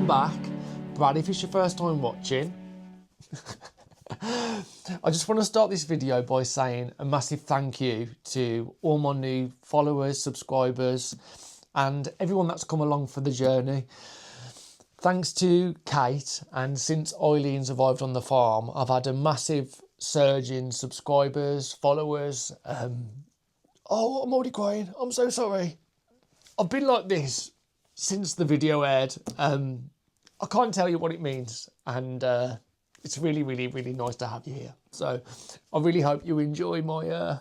welcome back. Brad, if it's your first time watching, I just want to start this video by saying a massive thank you to all my new followers, subscribers, and everyone that's come along for the journey. Thanks to Kate, and since Eileen's arrived on the farm, I've had a massive surge in subscribers, followers. Oh, I'm already crying. I'm so sorry. I've been like this since the video aired. I can't tell you what it means, and it's really, really, really nice to have you here. So I really hope you enjoy my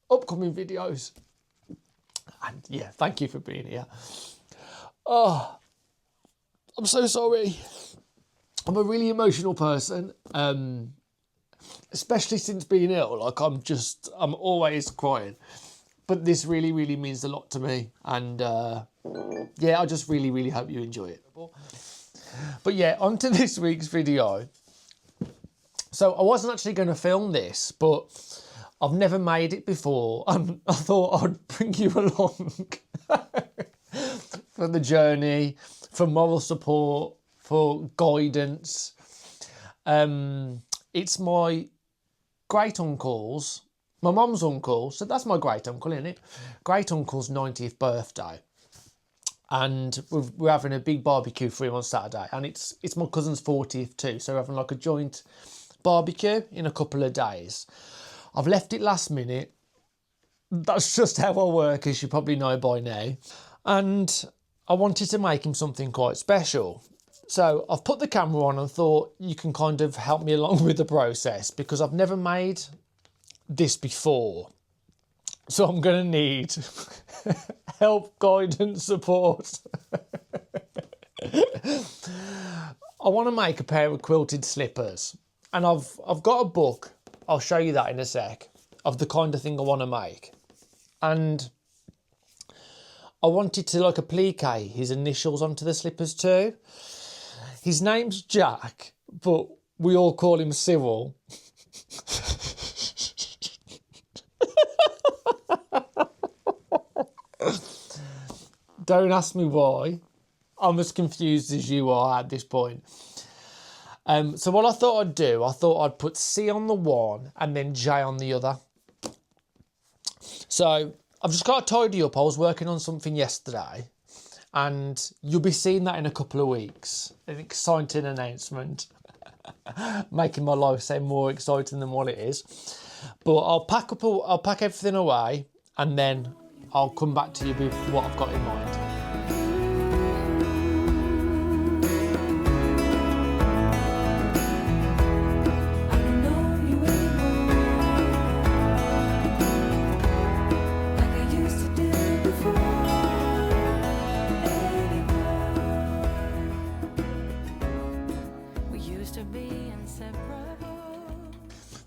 upcoming videos. And yeah, thank you for being here. Oh, I'm so sorry. I'm a really emotional person, especially since being ill. Like I'm always crying. But this really, really means a lot to me. And yeah, I just really, really hope you enjoy it. But yeah, on to this week's video. So I wasn't actually going to film this, but I've never made it before. And I thought I'd bring you along for the journey, for moral support, for guidance. It's my great uncle's, my mum's uncle, so that's my great uncle, isn't it? Great uncle's 90th birthday. And we're having a big barbecue for him on Saturday, and it's my cousin's 40th too, so we're having like a joint barbecue in a couple of days. I've left it last minute. That's just how I work, as you probably know by now. And I wanted to make him something quite special. So I've put the camera on and thought you can kind of help me along with the process, because I've never made this before. So I'm going to need help, guidance, support. I want to make a pair of quilted slippers, and I've got a book, I'll show you that in a sec, of the kind of thing I want to make. And I wanted to like applique his initials onto the slippers too. His name's Jack, but we all call him Cyril. Don't ask me why. I'm as confused as you are at this point. So what I thought I'd do, I thought I'd put C on the one and then J on the other. So I've just got to tidy up. I was working on something yesterday, and you'll be seeing that in a couple of weeks. An exciting announcement. Making my life sound more exciting than what it is. But I'll pack everything away, and then I'll come back to you with what I've got in mind.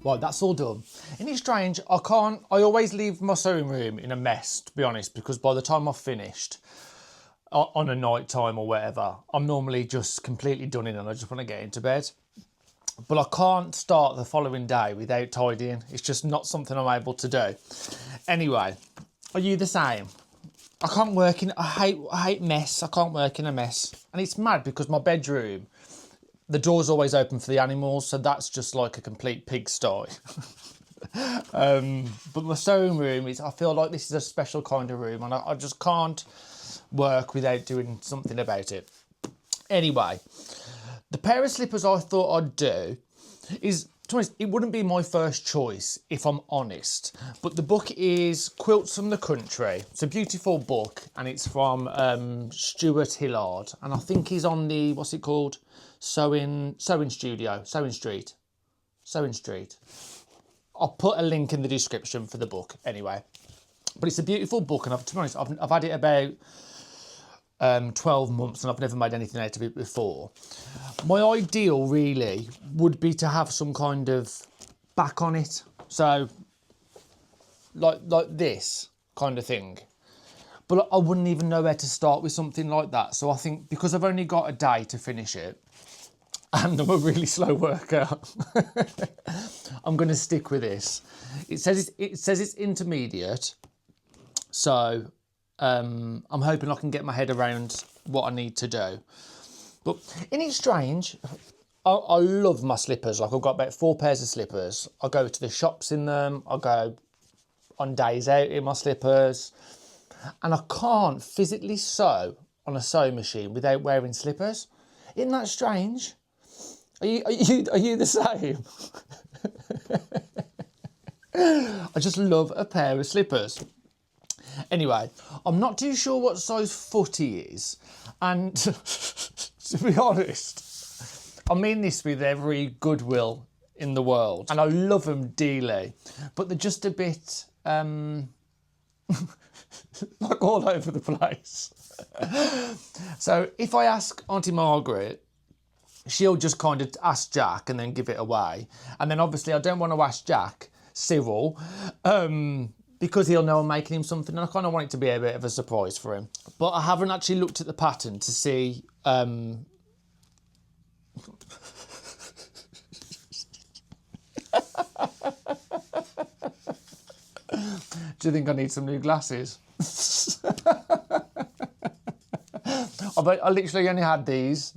Right, that's all done. Isn't it strange? I always leave my sewing room in a mess, to be honest, because by the time I've finished on a night time or whatever, I'm normally just completely done in and I just want to get into bed. But I can't start the following day without tidying. It's just not something I'm able to do. Anyway, are you the same? I can't work in, I hate mess. I can't work in a mess. And it's mad because my bedroom, the door's always open for the animals, so that's just like a complete pigsty. But my sewing room, I feel like this is a special kind of room, and I just can't work without doing something about it. Anyway, the pair of slippers I thought I'd do is, to be honest, it wouldn't be my first choice if I'm honest, but the book is Quilts from the Country. It's a beautiful book, and it's from Stuart Hillard, and I think he's on the, what's it called? Sewing Street. I'll put a link in the description for the book anyway. But it's a beautiful book, and to be honest, I've had it about 12 months and I've never made anything out of it before. My ideal really would be to have some kind of back on it. So like this kind of thing. But I wouldn't even know where to start with something like that. So I think because I've only got a day to finish it, and I'm a really slow worker, I'm going to stick with this. It says it's intermediate, so I'm hoping I can get my head around what I need to do. But isn't it strange? I love my slippers. Like I've got about 4 pairs of slippers. I go to the shops in them. I go on days out in my slippers. And I can't physically sew on a sewing machine without wearing slippers. Isn't that strange? Are you the same? I just love a pair of slippers. Anyway, I'm not too sure what size foot he is. And to be honest, I mean this with every goodwill in the world. And I love them dearly. But they're just a bit, like all over the place. So if I ask Auntie Margaret, she'll just kind of ask Jack and then give it away. And then obviously I don't want to ask Jack, Cyril, because he'll know I'm making him something, and I kind of want it to be a bit of a surprise for him. But I haven't actually looked at the pattern to see... Do you think I need some new glasses? I literally only had these.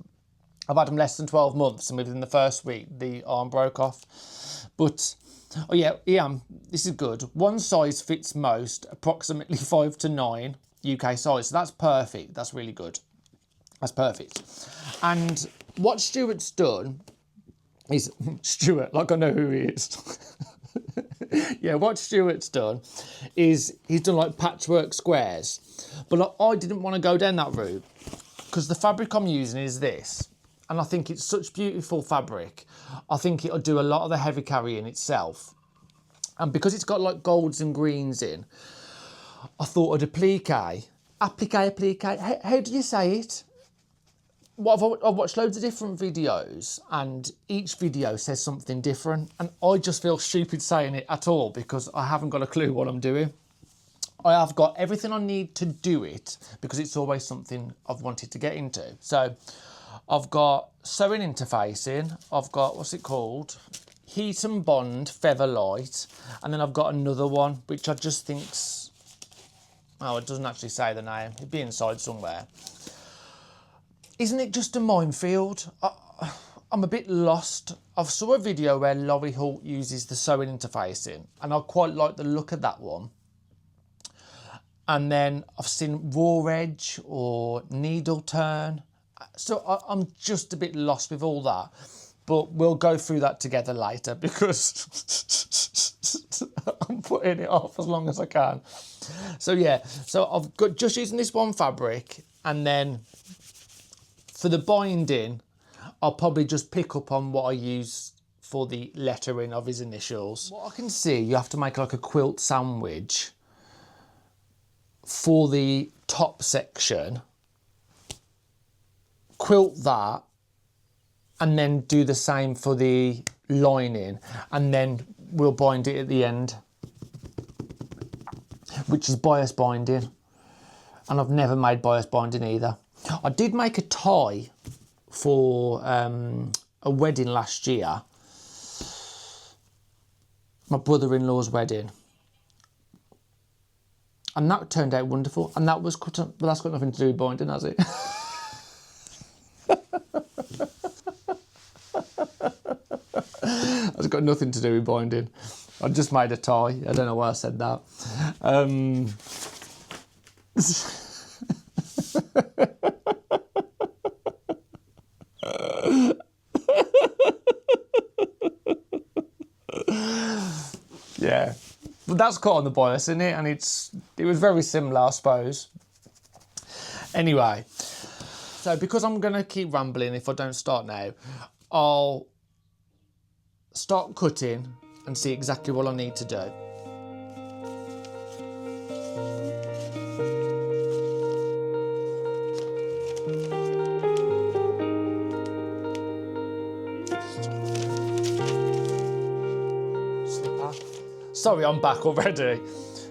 I've had them less than 12 months, and within the first week, the arm broke off. But, oh yeah, this is good. One size fits most, approximately 5 to 9 UK size. So that's perfect. That's really good. That's perfect. And what Stuart's done is, Stuart, like I know who he is. Yeah, what Stuart's done is he's done like patchwork squares. But I didn't want to go down that route because the fabric I'm using is this. And I think it's such beautiful fabric. I think it'll do a lot of the heavy carrying itself. And because it's got like golds and greens in, I thought I'd applique. How do you say it? Well, I've watched loads of different videos and each video says something different. And I just feel stupid saying it at all because I haven't got a clue what I'm doing. I have got everything I need to do it because it's always something I've wanted to get into. So I've got sewing interfacing, I've got, what's it called? Heat and Bond Feather Light, and then I've got another one, which I just think's, oh, it doesn't actually say the name, it'd be inside somewhere. Isn't it just a minefield? I'm a bit lost. I saw a video where Loveyoumorebybrad uses the sewing interfacing, and I quite like the look of that one. And then I've seen raw edge or needle turn. So I'm just a bit lost with all that, but we'll go through that together later because I'm putting it off as long as I can. So yeah, so I've got just using this one fabric, and then for the binding, I'll probably just pick up on what I use for the lettering of his initials. What I can see, you have to make like a quilt sandwich for the top section. Quilt that and then do the same for the lining, and then we'll bind it at the end, which is bias binding, and I've never made bias binding either. I did make a tie for a wedding last year, my brother-in-law's wedding, and that turned out wonderful, and that was cut up, but that's got nothing to do with binding, has it? That's got nothing to do with binding. I just made a tie. I don't know why I said that. Yeah, but that's caught on the bias, isn't it? And it was very similar, I suppose. Anyway, so because I'm going to keep rambling if I don't start now, I'll start cutting and see exactly what I need to do. Sorry, I'm back already.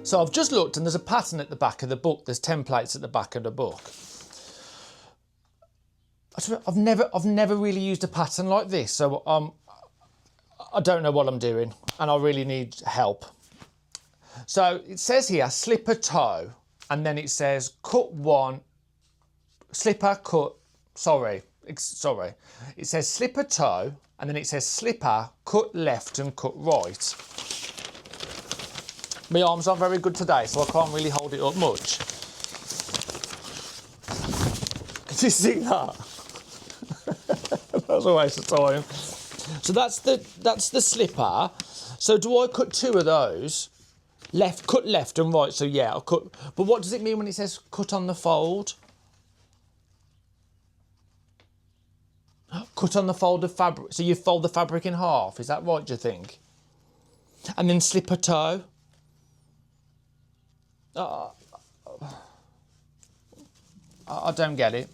So I've just looked and there's a pattern at the back of the book. There's templates at the back of the book. I've never really used a pattern like this, so I don't know what I'm doing and I really need help. So it says here, slipper toe, and then it says cut one, slipper cut, sorry, sorry, it says slipper toe, and then it says slipper, cut left and cut right. My arm's not very good today, so I can't really hold it up much. Can you see that? That was a waste of time. So that's the slipper. So do I cut two of those? Cut left and right, so yeah, I'll cut. But what does it mean when it says cut on the fold? Cut on the fold of fabric. So you fold the fabric in half, is that right, do you think? And then slipper toe. I don't get it.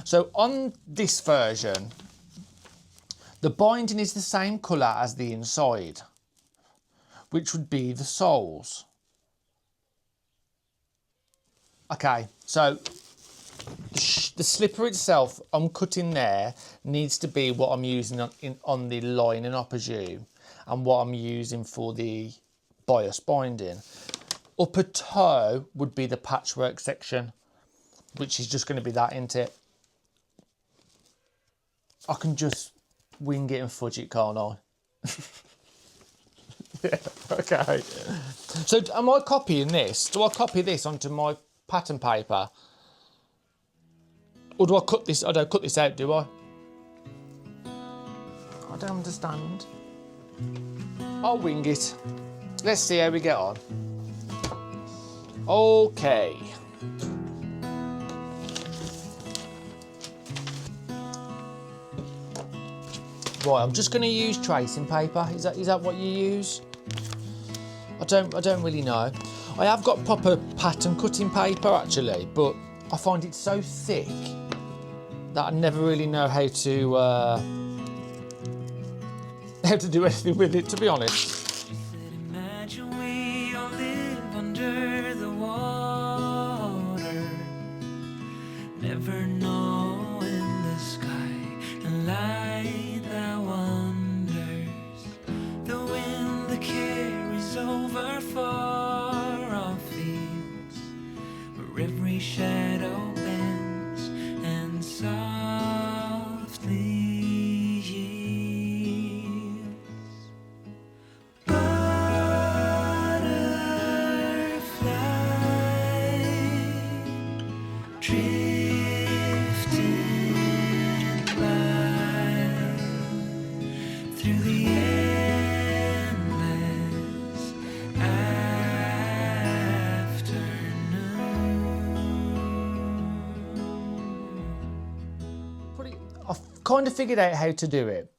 So on this version, the binding is the same colour as the inside, which would be the soles. Okay, so the slipper itself, I'm cutting there, needs to be what I'm using on the lining apogee and what I'm using for the bias binding. Upper toe would be the patchwork section, which is just going to be that, isn't it? I can just wing it and fudge it, can't I? Yeah, okay. So am I copying this? Do I copy this onto my pattern paper? Or do I cut this? I don't cut this out, do I? I don't understand. I'll wing it. Let's see how we get on. Okay. Right, I'm just going to use tracing paper. Is that what you use? I don't really know. I have got proper pattern cutting paper actually, but I find it so thick that I never really know how to do anything with it, to be honest. Imagine we all live under the water, never knowing the sky and light that wonders. The wind that carries over far off fields, where every shadow bends and softly yields. Butterfly drifting by through the endless afternoon. I've kind of figured out how to do it.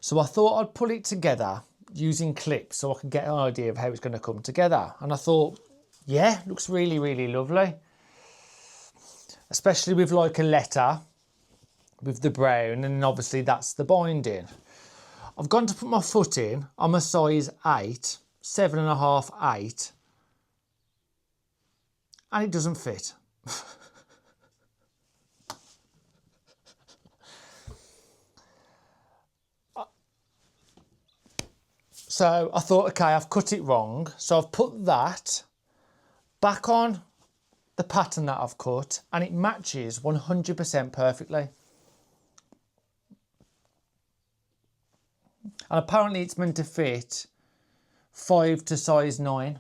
So I thought I'd pull it together using clips so I could get an idea of how it's going to come together. And I thought, yeah, looks really, really lovely. Especially with like a letter with the brown, and obviously that's the binding. I've gone to put my foot in. I'm a size 8, 7.5, 8. And it doesn't fit. So I thought, okay, I've cut it wrong. So I've put that back on the pattern that I've cut, and it matches 100% perfectly. And apparently it's meant to fit 5 to size 9.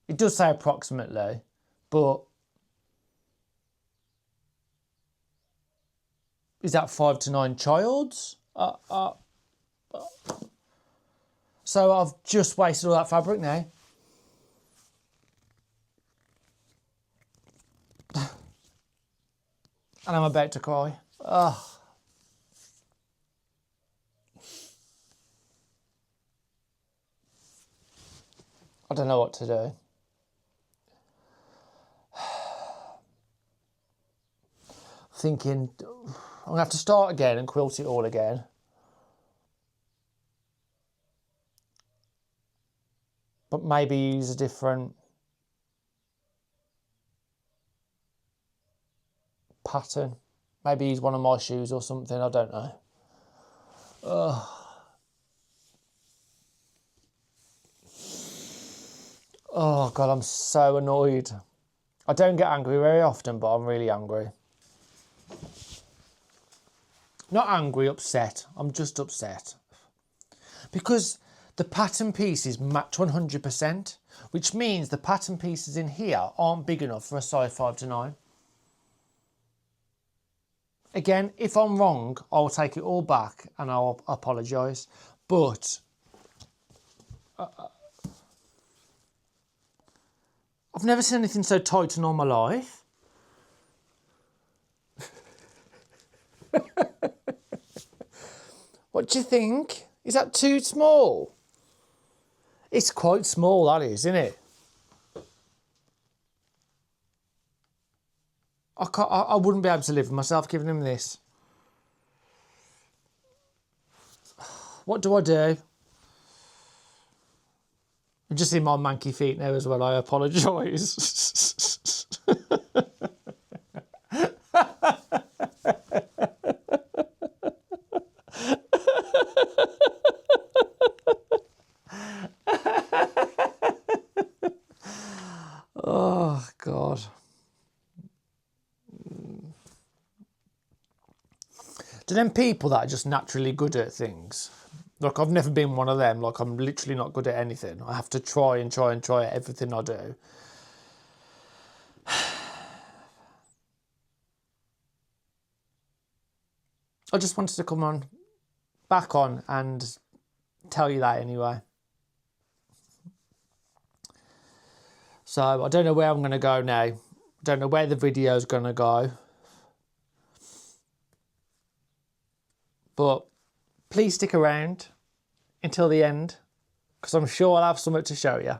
It does say approximately, but is that 5 to 9 child's? So I've just wasted all that fabric now. And I'm about to cry. Ugh. I don't know what to do. Thinking, I'm gonna have to start again and quilt it all again. But maybe use a different pattern. Maybe use one of my shoes or something, I don't know. Ugh. Oh God, I'm so annoyed. I don't get angry very often, but I'm really angry. Not angry, upset. I'm just upset. Because the pattern pieces match 100%, which means the pattern pieces in here aren't big enough for a size 5 to 9. Again, if I'm wrong, I'll take it all back and I'll apologise. But I've never seen anything so tight in all my life. What do you think? Is that too small? It's quite small, that is, isn't it? I wouldn't be able to live with myself giving him this. What do I do? You just see my manky feet now as well. I apologise. Oh, God. To them people that are just naturally good at things. Like, I've never been one of them. Like, I'm literally not good at anything. I have to try and try and try at everything I do. I just wanted to come back on and tell you that anyway. So, I don't know where I'm going to go now. I don't know where the video's going to go. But please stick around until the end, because I'm sure I'll have something to show you.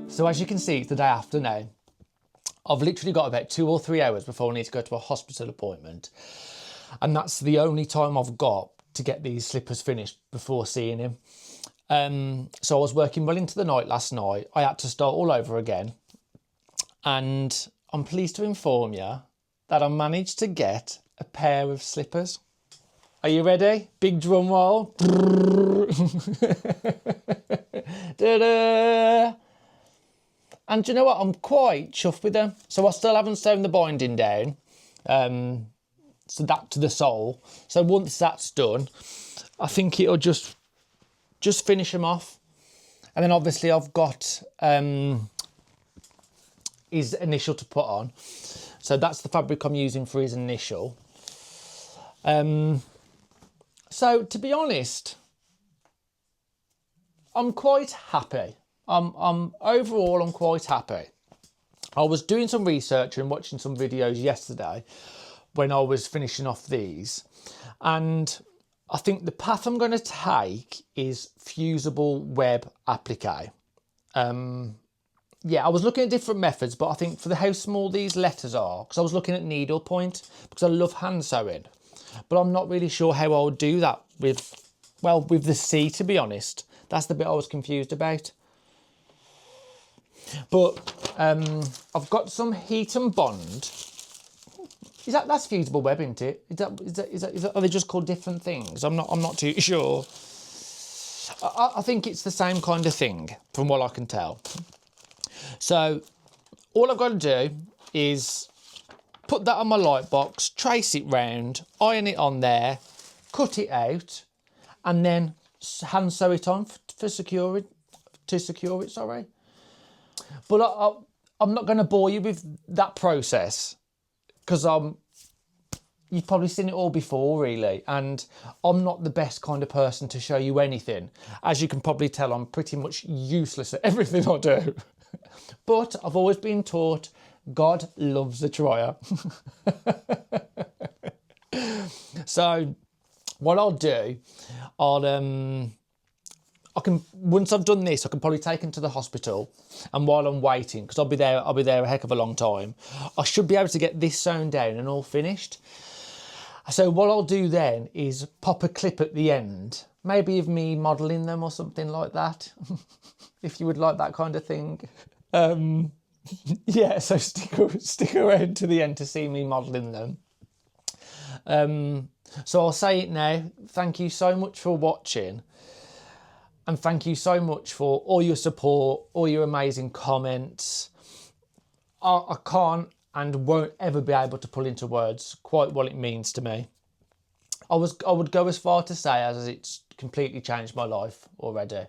So as you can see, it's the day after now. I've literally got about 2 or 3 hours before I need to go to a hospital appointment. And that's the only time I've got to get these slippers finished before seeing him. So I was working well into the night last night. I had to start all over again. And I'm pleased to inform you that I managed to get a pair of slippers. Are you ready? Big drum roll. Ta-da! And do you know what? I'm quite chuffed with them. So I still haven't sewn the binding down. So that to the sole. So once that's done, I think it'll just finish them off. And then obviously I've got his initial to put on. So that's the fabric I'm using for his initial. So to be honest, I'm quite happy. Overall, I'm quite happy. I was doing some research and watching some videos yesterday when I was finishing off these. And I think the path I'm going to take is fusible web applique. Yeah, I was looking at different methods, but I think for how small these letters are, because I was looking at needlepoint, because I love hand sewing. But I'm not really sure how I would do that with the C, to be honest. That's the bit I was confused about. But I've got some heat and bond. That's fusible web, isn't it? Is that, are they just called different things? I'm not too sure. I think it's the same kind of thing, from what I can tell. So all I've got to do is put that on my light box, trace it round, iron it on there, cut it out, and then hand sew it on to secure it. Sorry. But I'm not going to bore you with that process, because you've probably seen it all before, really, and I'm not the best kind of person to show you anything. As you can probably tell, I'm pretty much useless at everything I do. But I've always been taught God loves a trier. So what I'll do, once I've done this, I can probably take him to the hospital, and while I'm waiting, because I'll be there a heck of a long time, I should be able to get this sewn down and all finished. So what I'll do then is pop a clip at the end, maybe of me modelling them or something like that, if you would like that kind of thing. Yeah, so stick around to the end to see me modelling them. So I'll say it now. Thank you so much for watching. And thank you so much for all your support, all your amazing comments. I can't and won't ever be able to put into words quite what it means to me. I would go as far to say as it's completely changed my life already.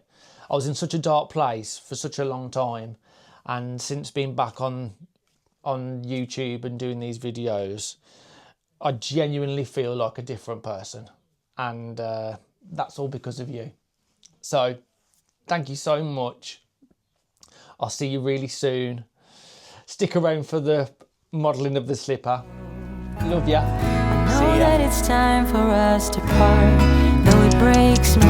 I was in such a dark place for such a long time, and since being back on YouTube and doing these videos, I genuinely feel like a different person, and that's all because of you. So thank you so much. I'll see you really soon. Stick around for the modelling of the slipper. Love ya. Know that it's time for us to part, though it breaks me